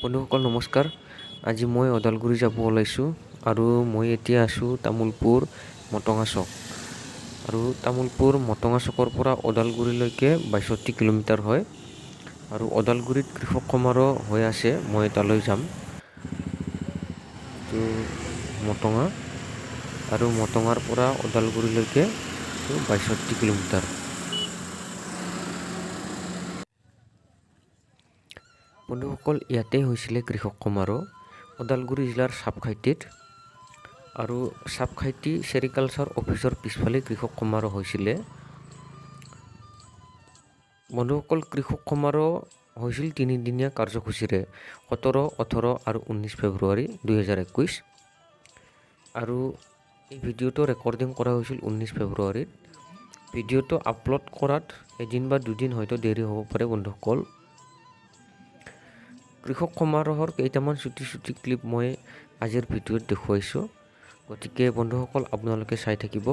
বন্ধুসকল নমস্কাৰ। আজি মই ওদালগুৰি যাব ওলাইছোঁ আৰু মই এতিয়া আছোঁ তামোলপুৰ মটঙা চক। আৰু তামোলপুৰ মটঙা চকৰ পৰা ওদালগুৰিলৈকে ৬২ কিলোমিটাৰ হয়। আৰু ওদালগুৰিত কৃষক সমাৰোহ হৈ আছে, মই তালৈ যাম। তো মটঙা আৰু মটঙাৰ পৰা ওদালগুৰিলৈকে ৬২ কিলোমিটাৰ। বন্ধুসকল, ইয়াতে হৈছিলে কৃষক সমাৰোহ ওদালগুৰি জিলাৰ চাপখাইতিত। আৰু চাপখাইতি চেৰিকালচাৰ অফিচৰ পিছফালে কৃষক সমাৰোহ হৈছিলে। বন্ধুসকল, কৃষক সমাৰোহ হৈছিল ৩দিনীয়া কাৰ্যসূচীৰে ১৭, ১৮ আৰু ১৯ ফেব্ৰুৱাৰী ২০২১। আৰু এই ভিডিঅ'টো ৰেকৰ্ডিং কৰা হৈছিল ১৯ ফেব্ৰুৱাৰীত। ভিডিঅ'টো আপলোড কৰাত এদিন বা দুদিন হয়তো দেৰি হ'ব পাৰে বন্ধুসকল। কৃষক সমাৰোহৰ কেইটামান চুটি ক্লিপ মই আজিৰ ভিডিঅ'ত দেখুৱাইছোঁ, গতিকে বন্ধুসকল আপোনালোকে চাই থাকিব।